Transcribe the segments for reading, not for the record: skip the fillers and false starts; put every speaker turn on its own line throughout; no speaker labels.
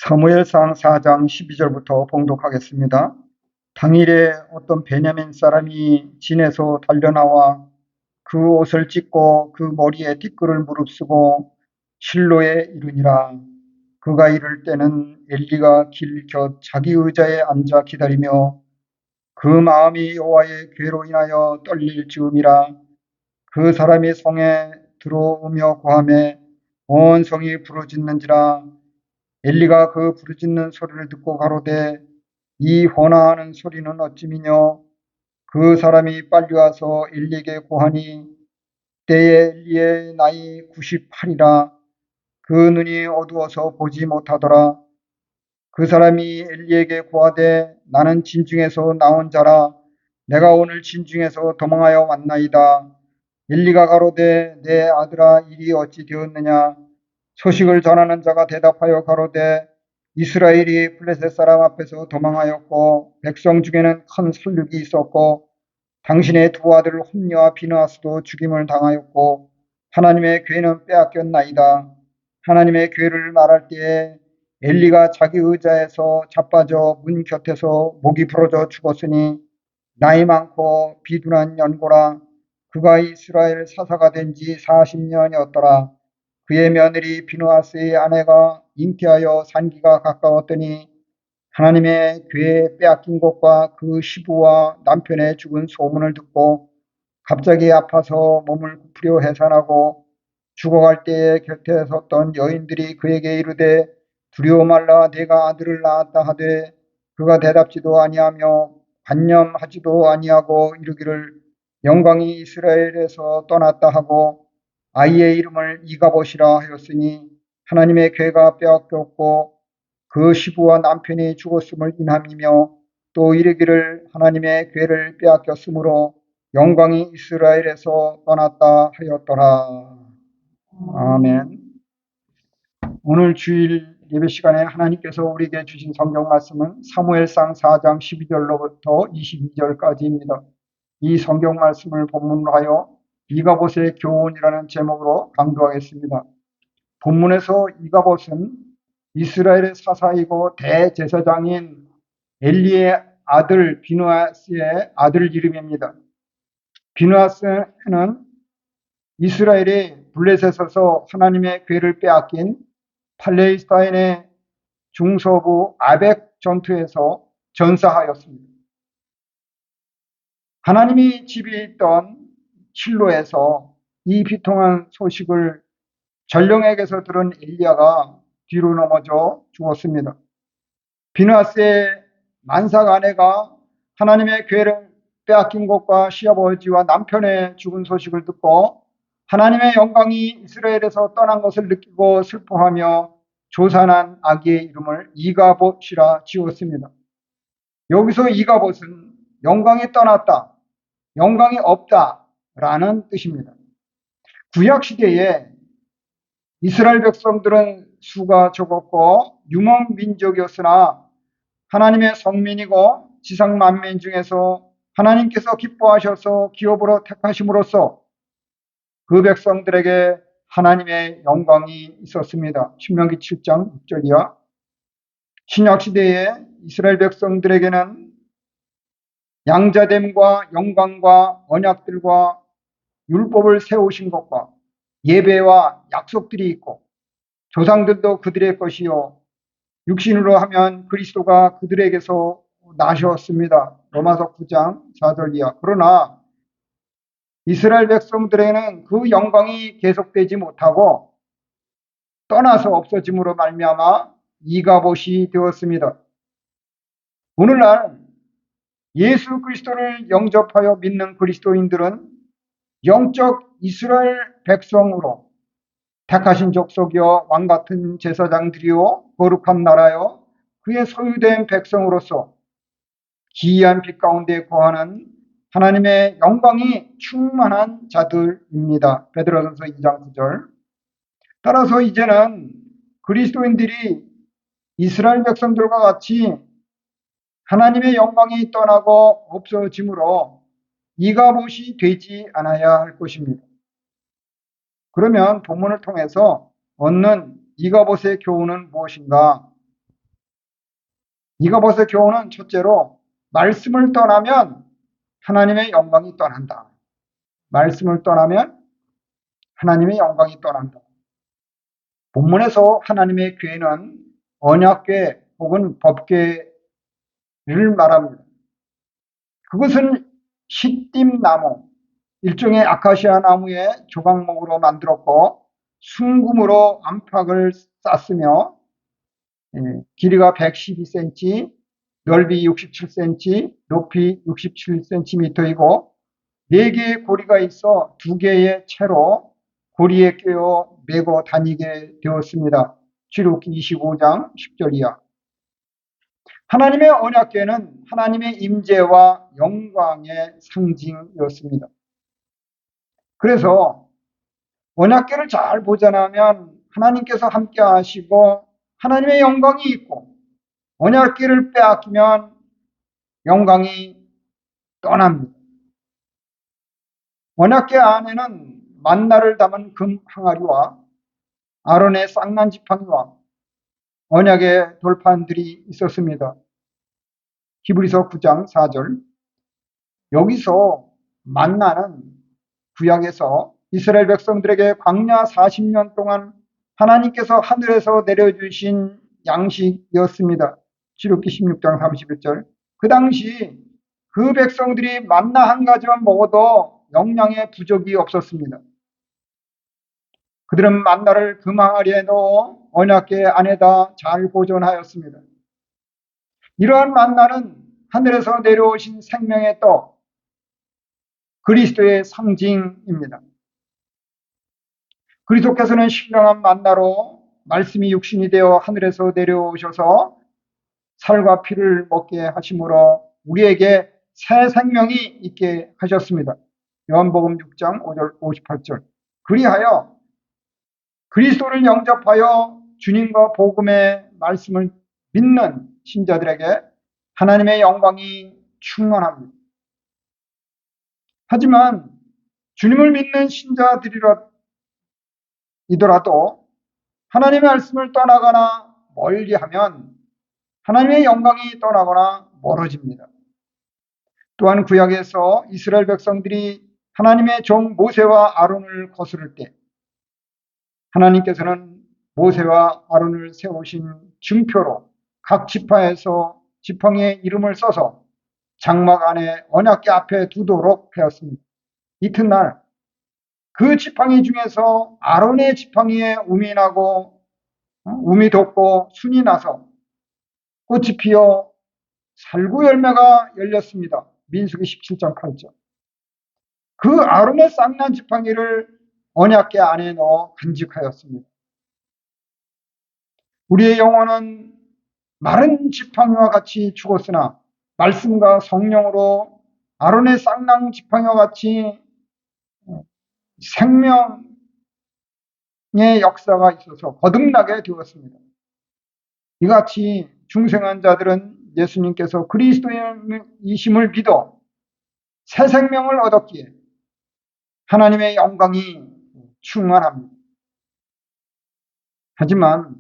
사무엘상 4장 12절부터 봉독하겠습니다. 당일에 어떤 베냐민 사람이 진에서 달려나와 그 옷을 찢고 그 머리에 티끌을 무릅쓰고 실로에 이르니라. 그가 이를 때는 엘리가 길 곁 자기 의자에 앉아 기다리며 그 마음이 여호와의 괴로 인하여 떨릴 즈음이라. 그 사람이 성에 들어오며 고하매 온 성이 부르짖는지라. 엘리가 그 부르짖는 소리를 듣고 가로되 이 호나하는 소리는 어찌미뇨. 그 사람이 빨리 와서 엘리에게 고하니 때에 엘리의 나이 98이라. 그 눈이 어두워서 보지 못하더라. 그 사람이 엘리에게 고하되 나는 진중에서 나온 자라. 내가 오늘 진중에서 도망하여 왔나이다. 엘리가 가로되 내 아들아 일이 어찌 되었느냐. 소식을 전하는 자가 대답하여 가로되 이스라엘이 블레셋 사람 앞에서 도망하였고 백성 중에는 큰 설륙이 있었고 당신의 두 아들 홈니와 비느하스도 죽임을 당하였고 하나님의 괴는 빼앗겼나이다. 하나님의 괴를 말할 때에 엘리가 자기 의자에서 자빠져 문 곁에서 목이 부러져 죽었으니 나이 많고 비둔한 연고라. 그가 이스라엘 사사가 된 지 40년이었더라. 그의 며느리 비느하스의 아내가 잉태하여 산기가 가까웠더니 하나님의 괴에 빼앗긴 것과 그 시부와 남편의 죽은 소문을 듣고 갑자기 아파서 몸을 굽으려 해산하고 죽어갈 때에 곁에 섰던 여인들이 그에게 이르되 두려워 말라 내가 아들을 낳았다 하되 그가 대답지도 아니하며 관념하지도 아니하고 이르기를 영광이 이스라엘에서 떠났다 하고 아이의 이름을 이가봇이라 하였으니 하나님의 괴가 빼앗겼고 그 시부와 남편이 죽었음을 인함이며 또 이르기를 하나님의 괴를 빼앗겼으므로 영광이 이스라엘에서 떠났다 하였더라. 아멘. 오늘 주일 예배 시간에 하나님께서 우리에게 주신 성경 말씀은 사무엘상 4장 12절로부터 22절까지입니다. 이 성경 말씀을 본문으로 하여 이가봇의 교훈이라는 제목으로 강조하겠습니다. 본문에서 이가봇은 이스라엘의 사사이고 대제사장인 엘리의 아들 비느하스의 아들 이름입니다. 비느하스는 이스라엘이 블레셋에서 하나님의 괴를 빼앗긴 팔레스타인의 중서부 아벡 전투에서 전사하였습니다. 하나님이 지배했던 실로에서 이 비통한 소식을 전령에게서 들은 엘리야가 뒤로 넘어져 죽었습니다. 비느하스의 만삭 아내가 하나님의 괴를 빼앗긴 것과 시아버지와 남편의 죽은 소식을 듣고 하나님의 영광이 이스라엘에서 떠난 것을 느끼고 슬퍼하며 조산한 아기의 이름을 이가봇이라 지었습니다. 여기서 이가봇은 영광이 떠났다, 영광이 없다라는 뜻입니다. 구약시대에 이스라엘 백성들은 수가 적었고 유목민족이었으나 하나님의 성민이고 지상 만민 중에서 하나님께서 기뻐하셔서 기업으로 택하심으로써 그 백성들에게 하나님의 영광이 있었습니다. 신명기 7장 6절이야. 신약시대에 이스라엘 백성들에게는 양자됨과 영광과 언약들과 율법을 세우신 것과 예배와 약속들이 있고 조상들도 그들의 것이요 육신으로 하면 그리스도가 그들에게서 나셨습니다. 로마서 9장 4절 이하. 그러나 이스라엘 백성들에게는 그 영광이 계속되지 못하고 떠나서 없어짐으로 말미암아 이가봇이 되었습니다. 오늘날 예수 그리스도를 영접하여 믿는 그리스도인들은 영적 이스라엘 백성으로 택하신 족속이요 왕같은 제사장들이요 거룩한 나라요 그의 소유된 백성으로서 기이한 빛 가운데 거하는 하나님의 영광이 충만한 자들입니다. 베드로전서 2장 9절. 따라서 이제는 그리스도인들이 이스라엘 백성들과 같이 하나님의 영광이 떠나고 없어짐으로 이가봇이 되지 않아야 할 것입니다. 그러면 본문을 통해서 얻는 이가봇의 교훈은 무엇인가? 이가버스 교훈은 첫째로 말씀을 떠나면 하나님의 영광이 떠난다. 말씀을 떠나면 하나님의 영광이 떠난다. 본문에서 하나님의 교회는 언약궤 혹은 법궤를 말합니다. 그것은 시띠나무, 일종의 아카시아 나무의 조각목으로 만들었고 순금으로 안팎을 쌌으며 길이가 112cm, 넓이 67cm, 높이 67cm이고 4개의 고리가 있어 2개의 채로 고리에 꿰어 메고 다니게 되었습니다. 출애굽기 25장 10절 이하. 하나님의 언약궤는 하나님의 임재와 영광의 상징이었습니다. 그래서 언약궤를 잘 보존하면 하나님께서 함께 하시고 하나님의 영광이 있고, 언약궤를 빼앗기면 영광이 떠납니다. 언약궤 안에는 만나를 담은 금 항아리와 아론의 쌍난 지팡이와 언약의 돌판들이 있었습니다. 히브리서 9장 4절. 여기서 만나는 구약에서 이스라엘 백성들에게 광야 40년 동안 하나님께서 하늘에서 내려주신 양식이었습니다. 출애굽기 16장 31절. 그 당시 그 백성들이 만나 한 가지만 먹어도 영양의 부족이 없었습니다. 그들은 만나를 금항아리에 넣어 언약궤 안에다 잘 보존하였습니다. 이러한 만나는 하늘에서 내려오신 생명의 떡, 그리스도의 상징입니다. 그리스도께서는 신령한 만나로 말씀이 육신이 되어 하늘에서 내려오셔서 살과 피를 먹게 하심으로 우리에게 새 생명이 있게 하셨습니다. 요한복음 6장 5절 58절. 그리하여 그리스도를 영접하여 주님과 복음의 말씀을 믿는 신자들에게 하나님의 영광이 충만합니다. 하지만 주님을 믿는 신자들이더라도 하나님의 말씀을 떠나거나 멀리하면 하나님의 영광이 떠나거나 멀어집니다. 또한 구약에서 이스라엘 백성들이 하나님의 종 모세와 아론을 거스를 때 하나님께서는 모세와 아론을 세우신 증표로 각 지파에서 지팡이의 이름을 써서 장막 안에 언약궤 앞에 두도록 하였습니다. 이튿날 그 지팡이 중에서 아론의 지팡이에 um이 나고 um이 돋고 순이 나서 꽃이 피어 살구 열매가 열렸습니다. 민수기 17장 8절. 그 아론의 쌍난 지팡이를 언약궤 안에 넣어 간직하였습니다. 우리의 영혼은 마른 지팡이와 같이 죽었으나 말씀과 성령으로 아론의 쌍난 지팡이와 같이 생명의 역사가 있어서 거듭나게 되었습니다. 이같이 중생한 자들은 예수님께서 그리스도이심을 믿어 새 생명을 얻었기에 하나님의 영광이 충만합니다. 하지만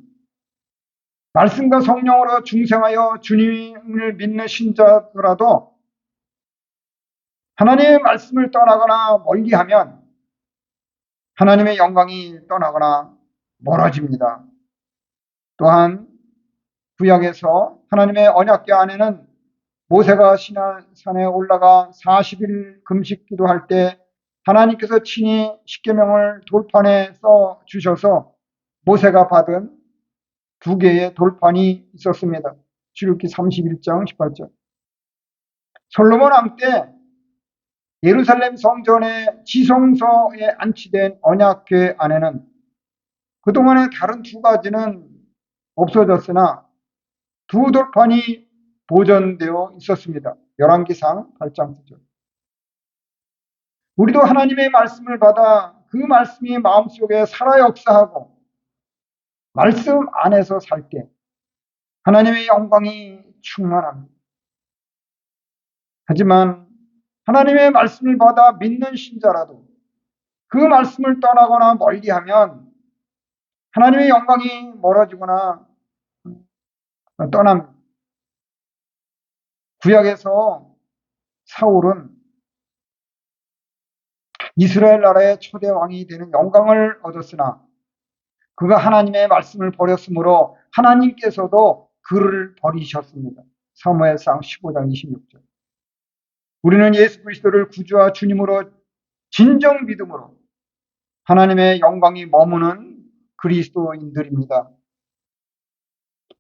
말씀과 성령으로 중생하여 주님을 믿는 신자더라도 하나님의 말씀을 떠나거나 멀리하면 하나님의 영광이 떠나거나 멀어집니다. 또한 구약에서 하나님의 언약궤 안에는 모세가 시내산에 올라가 40일 금식 기도할 때 하나님께서 친히 십계명을 돌판에 써 주셔서 모세가 받은 2개의 돌판이 있었습니다. 출애굽기 31장 18절. 솔로몬 왕 때 예루살렘 성전의 지성소에 안치된 언약궤 안에는 그동안의 다른 2가지는 없어졌으나 2 돌판이 보존되어 있었습니다. 열왕기상 8장 9절. 우리도 하나님의 말씀을 받아 그 말씀이 마음속에 살아 역사하고 말씀 안에서 살 때 하나님의 영광이 충만합니다. 하지만 하나님의 말씀을 받아 믿는 신자라도 그 말씀을 떠나거나 멀리하면 하나님의 영광이 멀어지거나 떠납니다. 구약에서 사울은 이스라엘 나라의 초대 왕이 되는 영광을 얻었으나 그가 하나님의 말씀을 버렸으므로 하나님께서도 그를 버리셨습니다. 사무엘상 15장 26절. 우리는 예수 그리스도를 구주와 주님으로 진정 믿음으로 하나님의 영광이 머무는 그리스도인들입니다.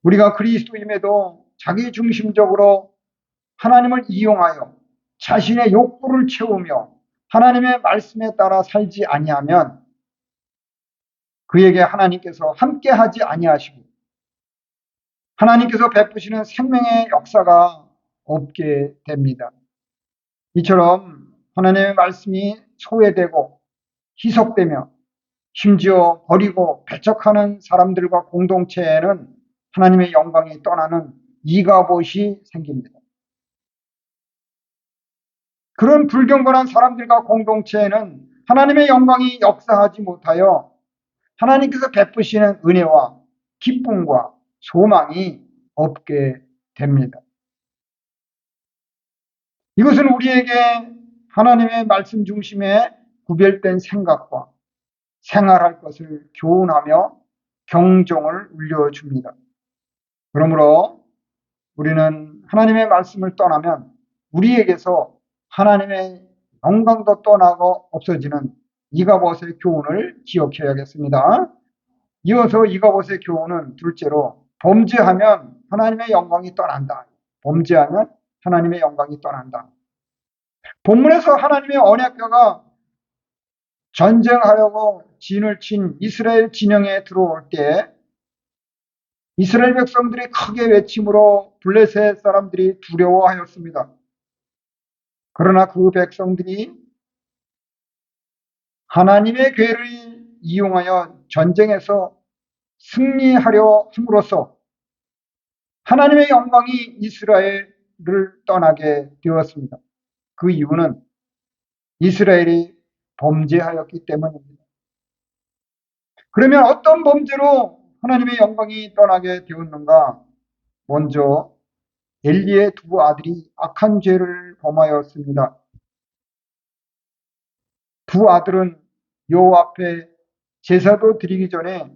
우리가 그리스도임에도 자기 중심적으로 하나님을 이용하여 자신의 욕구를 채우며 하나님의 말씀에 따라 살지 아니하면 그에게 하나님께서 함께하지 아니하시고 하나님께서 베푸시는 생명의 역사가 없게 됩니다. 이처럼 하나님의 말씀이 소외되고 희석되며 심지어 버리고 배척하는 사람들과 공동체에는 하나님의 영광이 떠나는 이가봇이 생깁니다. 그런 불경건한 사람들과 공동체에는 하나님의 영광이 역사하지 못하여 하나님께서 베푸시는 은혜와 기쁨과 소망이 없게 됩니다. 이것은 우리에게 하나님의 말씀 중심에 구별된 생각과 생활할 것을 교훈하며 경종을 울려줍니다. 그러므로 우리는 하나님의 말씀을 떠나면 우리에게서 하나님의 영광도 떠나고 없어지는 이가봇의 교훈을 기억해야겠습니다. 이어서 이가봇의 교훈은 둘째로 범죄하면 하나님의 영광이 떠난다. 범죄하면 하나님의 영광이 떠난다. 본문에서 하나님의 언약궤가 전쟁하려고 진을 친 이스라엘 진영에 들어올 때 이스라엘 백성들이 크게 외침으로 블레셋 사람들이 두려워하였습니다. 그러나 그 백성들이 하나님의 궤를 이용하여 전쟁에서 승리하려 함으로써 하나님의 영광이 이스라엘을 떠나게 되었습니다. 그 이유는 이스라엘이 범죄하였기 때문입니다. 그러면 어떤 범죄로 하나님의 영광이 떠나게 되었는가? 먼저 엘리의 두 아들이 악한 죄를 범하였습니다. 두 아들은 여호와 앞에 제사도 드리기 전에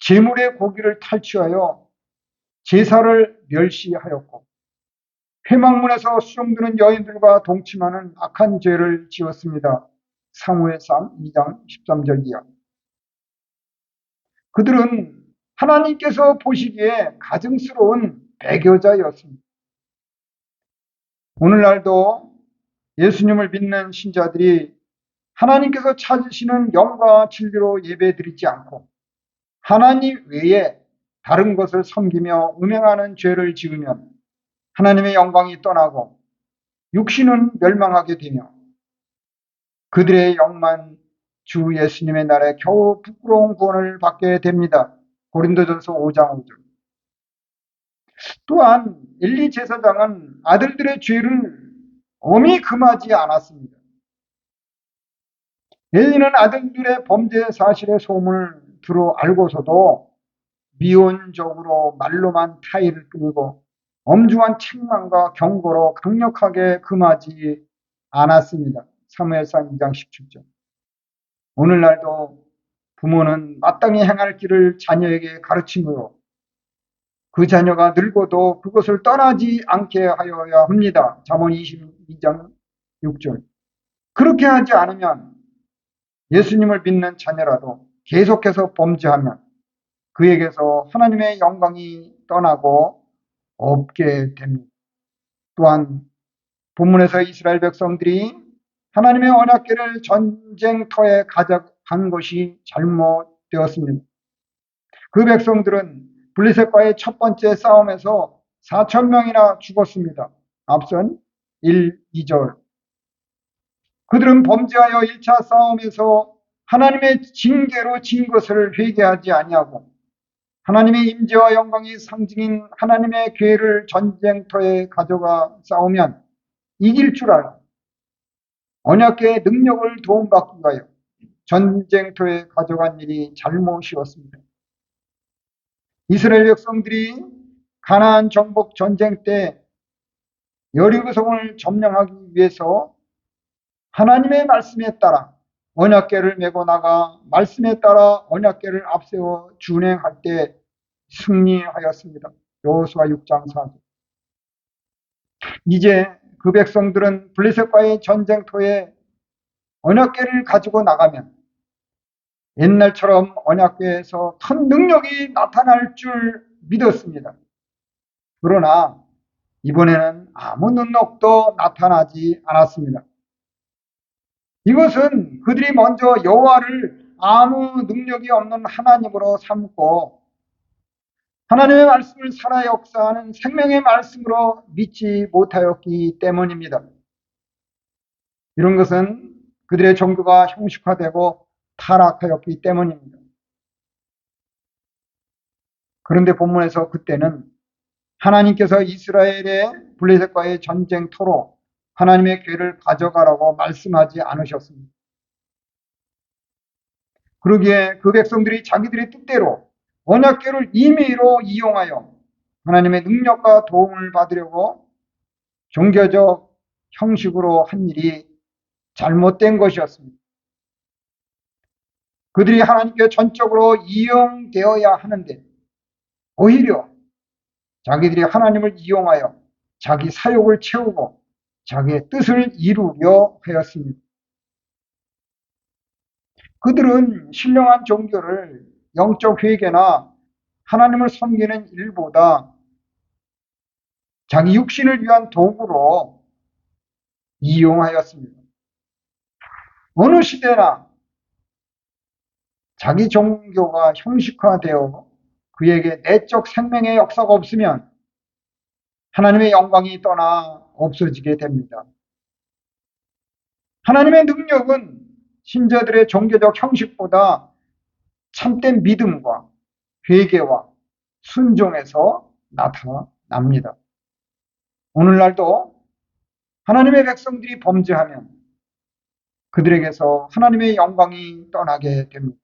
제물의 고기를 탈취하여 제사를 멸시하였고 회막문에서 수종드는 여인들과 동침하는 악한 죄를 지었습니다. 사무엘상 2장 13절 이하. 그들은 하나님께서 보시기에 가증스러운 배교자였습니다. 오늘날도 예수님을 믿는 신자들이 하나님께서 찾으시는 영과 진리로 예배드리지 않고 하나님 외에 다른 것을 섬기며 음행하는 죄를 지으면 하나님의 영광이 떠나고 육신은 멸망하게 되며 그들의 영만 주 예수님의 날에 겨우 부끄러운 구원을 받게 됩니다. 고린도전서 5장 5절. 또한 엘리 제사장은 아들들의 죄를 엄히 금하지 않았습니다. 엘리는 아들들의 범죄 사실의 소문을 들어 알고서도 미온적으로 말로만 타의를 끊고 엄중한 책망과 경고로 강력하게 금하지 않았습니다. 사무엘상 2장 17절. 오늘날도 부모는 마땅히 행할 길을 자녀에게 가르치므로 그 자녀가 늙어도 그것을 떠나지 않게 하여야 합니다. 잠언 22장 6절. 그렇게 하지 않으면 예수님을 믿는 자녀라도 계속해서 범죄하면 그에게서 하나님의 영광이 떠나고 없게 됩니다. 또한 본문에서 이스라엘 백성들이 하나님의 언약궤를 전쟁터에 가져간 것이 잘못되었습니다. 그 백성들은 블레셋과의 첫 번째 싸움에서 4천 명이나 죽었습니다. 앞선 1, 2절. 그들은 범죄하여 1차 싸움에서 하나님의 징계로 진 것을 회개하지 아니하고 하나님의 임재와 영광이 상징인 하나님의 궤를 전쟁터에 가져가 싸우면 이길 줄 알고 언약궤의 능력을 도움받기 위하여 전쟁터에 가져간 일이 잘못이었습니다. 이스라엘 백성들이 가나안 정복 전쟁 때 여리고성을 점령하기 위해서 하나님의 말씀에 따라 언약궤를 메고 나가 말씀에 따라 언약궤를 앞세워 준행할 때 승리하였습니다. 여호수아 6장 4절. 이제 그 백성들은 블레셋과의 전쟁터에 언약궤를 가지고 나가면 옛날처럼 언약궤에서 큰 능력이 나타날 줄 믿었습니다. 그러나 이번에는 아무 능력도 나타나지 않았습니다. 이것은 그들이 먼저 여호와를 아무 능력이 없는 하나님으로 삼고 하나님의 말씀을 살아 역사하는 생명의 말씀으로 믿지 못하였기 때문입니다. 이런 것은 그들의 종교가 형식화되고 타락하였기 때문입니다. 그런데 본문에서 그때는 하나님께서 이스라엘의 블레셋과의 전쟁터로 하나님의 궤를 가져가라고 말씀하지 않으셨습니다. 그러기에 그 백성들이 자기들의 뜻대로 언약궤를 임의로 이용하여 하나님의 능력과 도움을 받으려고 종교적 형식으로 한 일이 잘못된 것이었습니다. 그들이 하나님께 전적으로 이용되어야 하는데 오히려 자기들이 하나님을 이용하여 자기 사욕을 채우고 자기의 뜻을 이루려 하였습니다. 그들은 신령한 종교를 영적 회개나 하나님을 섬기는 일보다 자기 육신을 위한 도구로 이용하였습니다. 어느 시대나 자기 종교가 형식화되어 그에게 내적 생명의 역사가 없으면 하나님의 영광이 떠나 없어지게 됩니다. 하나님의 능력은 신자들의 종교적 형식보다 참된 믿음과 회개와 순종에서 나타납니다. 오늘날도 하나님의 백성들이 범죄하면 그들에게서 하나님의 영광이 떠나게 됩니다.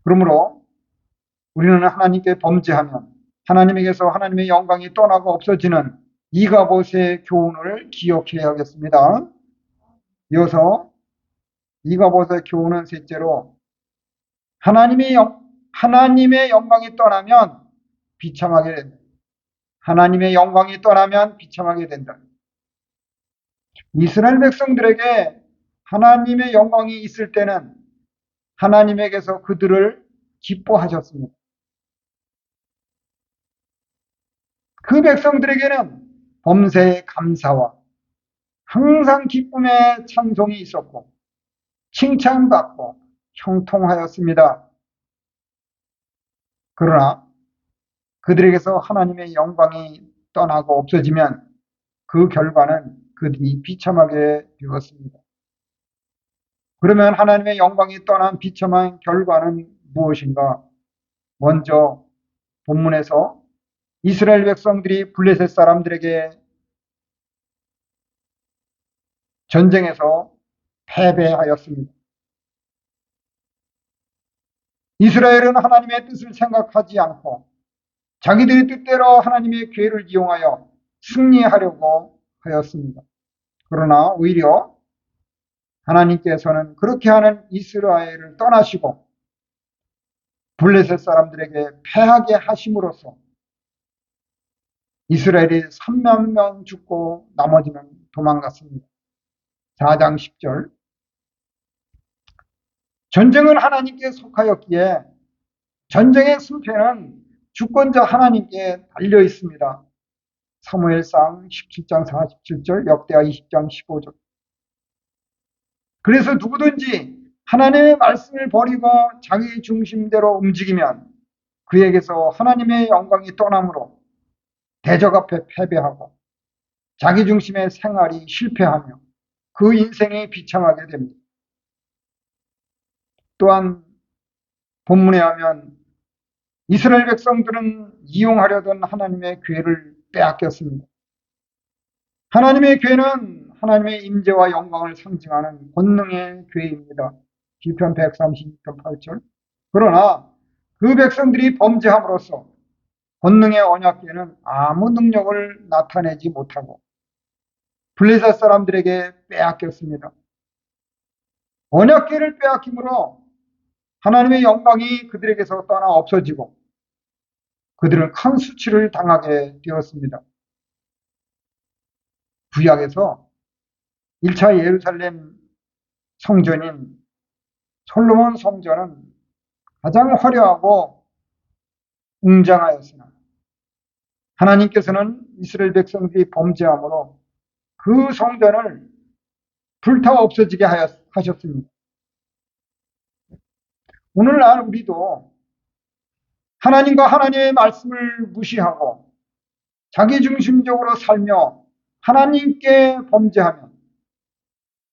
그러므로 우리는 하나님께 범죄하면 하나님에게서 하나님의 영광이 떠나고 없어지는 이가봇의 교훈을 기억해야 하겠습니다. 이어서 이가봇의 교훈은 셋째로 하나님의 영광이 떠나면 비참하게 된다. 하나님의 영광이 떠나면 비참하게 된다. 이스라엘 백성들에게 하나님의 영광이 있을 때는 하나님에게서 그들을 기뻐하셨습니다. 그 백성들에게는 범사의 감사와 항상 기쁨의 찬송이 있었고 칭찬받고 형통하였습니다. 그러나 그들에게서 하나님의 영광이 떠나고 없어지면 그 결과는 그들이 비참하게 되었습니다. 그러면 하나님의 영광이 떠난 비참한 결과는 무엇인가? 먼저 본문에서 이스라엘 백성들이 블레셋 사람들에게 전쟁에서 패배하였습니다. 이스라엘은 하나님의 뜻을 생각하지 않고 자기들의 뜻대로 하나님의 기회를 이용하여 승리하려고 하였습니다. 그러나 오히려 하나님께서는 그렇게 하는 이스라엘을 떠나시고 블레셋 사람들에게 패하게 하심으로써 이스라엘이 3만 명 죽고 나머지는 도망갔습니다. 4장 10절. 전쟁은 하나님께 속하였기에 전쟁의 승패는 주권자 하나님께 달려 있습니다. 사무엘상 17장 47절, 역대하 20장 15절. 그래서 누구든지 하나님의 말씀을 버리고 자기 중심대로 움직이면 그에게서 하나님의 영광이 떠나므로 대적 앞에 패배하고 자기 중심의 생활이 실패하며 그 인생이 비참하게 됩니다. 또한 본문에 하면 이스라엘 백성들은 이용하려던 하나님의 기회를 빼앗겼습니다. 하나님의 기회는 하나님의 임재와 영광을 상징하는 권능의 기회입니다. 시편 136편 8절. 그러나 그 백성들이 범죄함으로써 본능의 언약궤는 아무 능력을 나타내지 못하고 블레셋 사람들에게 빼앗겼습니다. 언약궤를 빼앗김으로 하나님의 영광이 그들에게서 떠나 없어지고 그들은 큰 수치를 당하게 되었습니다. 구약에서 1차 예루살렘 성전인 솔로몬 성전은 가장 화려하고 웅장하였으나 하나님께서는 이스라엘 백성들이 범죄함으로 그 성전을 불타 없어지게 하셨습니다. 오늘날 우리도 하나님과 하나님의 말씀을 무시하고 자기중심적으로 살며 하나님께 범죄하면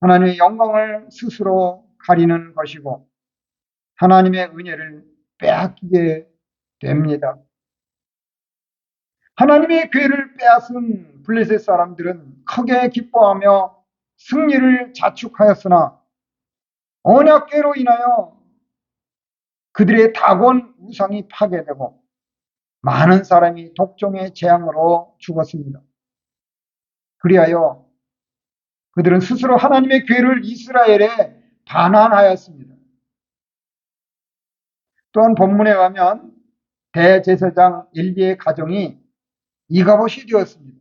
하나님의 영광을 스스로 가리는 것이고 하나님의 은혜를 빼앗기게 됩니다. 하나님의 궤를 빼앗은 블레셋 사람들은 크게 기뻐하며 승리를 자축하였으나 언약궤로 인하여 그들의 다곤 우상이 파괴되고 많은 사람이 독종의 재앙으로 죽었습니다. 그리하여 그들은 스스로 하나님의 궤를 이스라엘에 반환하였습니다. 또한 본문에 가면 대제사장 엘리의 가정이 이가봇이 되었습니다.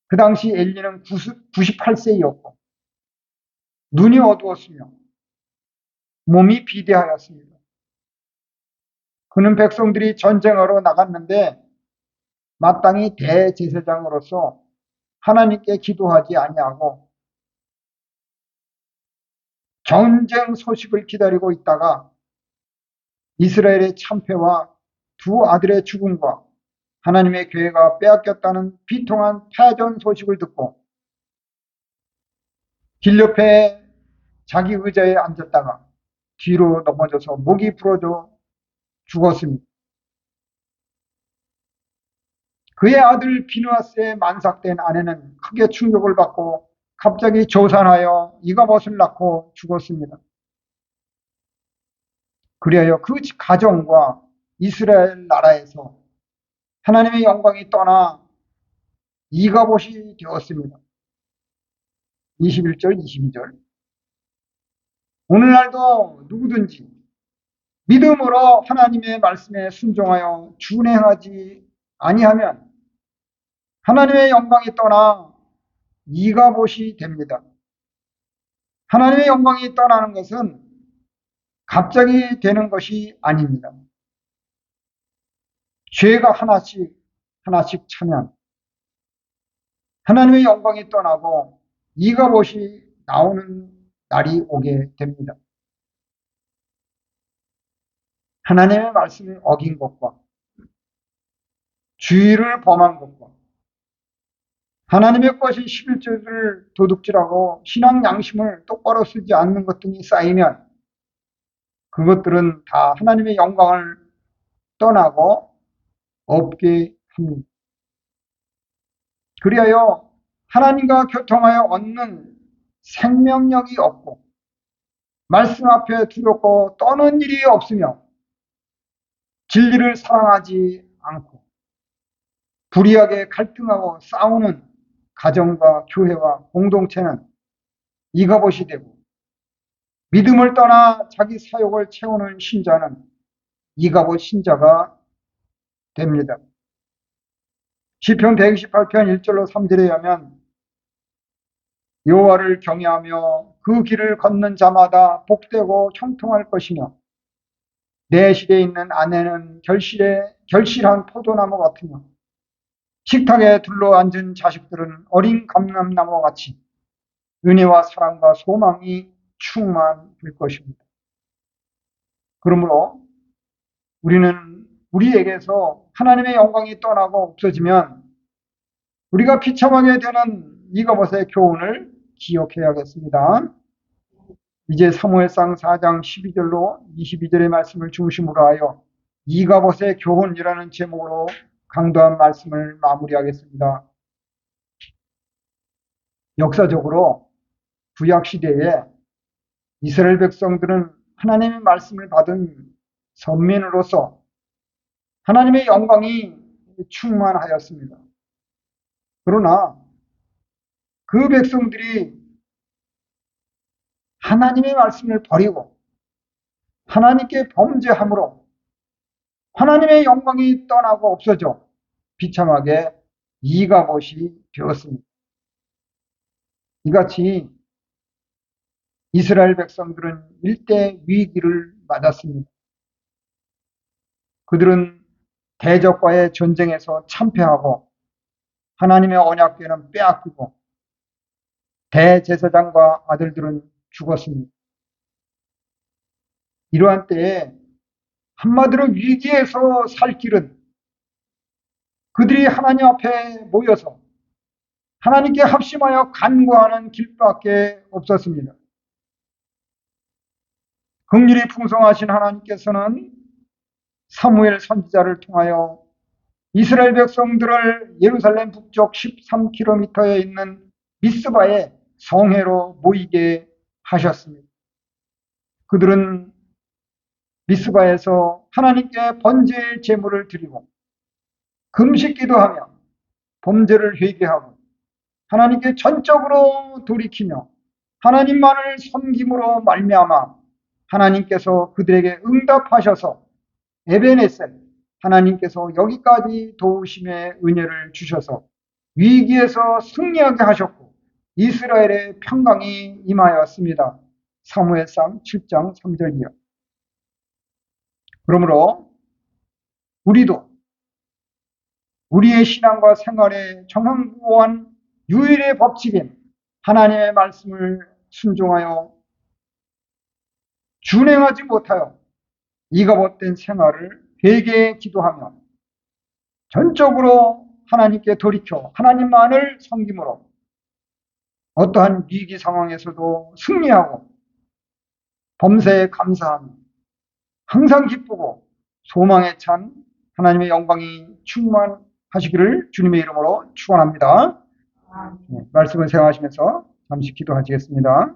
그 당시 엘리는 98세였고 눈이 어두웠으며 몸이 비대하였습니다. 그는 백성들이 전쟁하러 나갔는데 마땅히 대제사장으로서 하나님께 기도하지 아니하고 전쟁 소식을 기다리고 있다가 이스라엘의 참패와 두 아들의 죽음과 하나님의 교회가 빼앗겼다는 비통한 패전 소식을 듣고 길 옆에 자기 의자에 앉았다가 뒤로 넘어져서 목이 부러져 죽었습니다. 그의 아들 비누아스의 만삭된 아내는 크게 충격을 받고 갑자기 조산하여 이가봇을 낳고 죽었습니다. 그리하여 그 가정과 이스라엘 나라에서 하나님의 영광이 떠나 이가봇이 되었습니다. 21절, 22절. 오늘날도 누구든지 믿음으로 하나님의 말씀에 순종하여 준행하지 아니하면 하나님의 영광이 떠나 이가봇이 됩니다. 하나님의 영광이 떠나는 것은 갑자기 되는 것이 아닙니다. 죄가 하나씩 차면 하나님의 영광이 떠나고 이가봇이 나오는 날이 오게 됩니다. 하나님의 말씀을 어긴 것과 주의를 범한 것과 하나님의 것이 11조를 도둑질하고 신앙 양심을 똑바로 쓰지 않는 것 등이 쌓이면 그것들은 다 하나님의 영광을 떠나고 없게 합니다. 그리하여 하나님과 교통하여 얻는 생명력이 없고 말씀 앞에 두렵고 떠는 일이 없으며 진리를 사랑하지 않고 불의하게 갈등하고 싸우는 가정과 교회와 공동체는 이가봇이 되고 믿음을 떠나 자기 사욕을 채우는 신자는 이가봇 신자가 됩니다. 시편 128편 1절로 3절에 하면 여호와를 경외하며 그 길을 걷는 자마다 복되고 형통할 것이며 내 실에 있는 아내는 결실한 포도나무 같으며 식탁에 둘러앉은 자식들은 어린 감람나무와 같이 은혜와 사랑과 소망이 충만할 것입니다. 그러므로 우리에게서 하나님의 영광이 떠나고 없어지면 우리가 비참하게 되는 이가봇의 교훈을 기억해야겠습니다. 이제 사무엘상 4장 12절로 22절의 말씀을 중심으로 하여 이가봇의 교훈이라는 제목으로 강도한 말씀을 마무리하겠습니다. 역사적으로 구약시대에 이스라엘 백성들은 하나님의 말씀을 받은 선민으로서 하나님의 영광이 충만하였습니다. 그러나 그 백성들이 하나님의 말씀을 버리고 하나님께 범죄함으로 하나님의 영광이 떠나고 없어져 비참하게 이가봇이 되었습니다. 이같이 이스라엘 백성들은 일대 위기를 맞았습니다. 그들은 대적과의 전쟁에서 참패하고 하나님의 언약궤는 빼앗기고 대제사장과 아들들은 죽었습니다. 이러한 때에 한마디로 위기에서 살 길은 그들이 하나님 앞에 모여서 하나님께 합심하여 간구하는 길밖에 없었습니다. 긍휼이 풍성하신 하나님께서는 사무엘 선지자를 통하여 이스라엘 백성들을 예루살렘 북쪽 13km에 있는 미스바의 성회로 모이게 하셨습니다. 그들은 미스바에서 하나님께 번제의 제물을 드리고 금식 기도하며 범죄를 회개하고 하나님께 전적으로 돌이키며 하나님만을 섬김으로 말미암아 하나님께서 그들에게 응답하셔서 에베네셀 하나님께서 여기까지 도우심의 은혜를 주셔서 위기에서 승리하게 하셨고 이스라엘의 평강이 임하였습니다. 사무엘상 7장 3절이요. 그러므로 우리도 우리의 신앙과 생활에 정확한 유일의 법칙인 하나님의 말씀을 순종하여 준행하지 못하여 이가봇된 생활을 회개에 기도하며 전적으로 하나님께 돌이켜 하나님만을 섬김으로 어떠한 위기 상황에서도 승리하고 범사에 감사하며 항상 기쁘고 소망에 찬 하나님의 영광이 충만하시기를 주님의 이름으로 축원합니다. 말씀을 생각하시면서 잠시 기도하시겠습니다.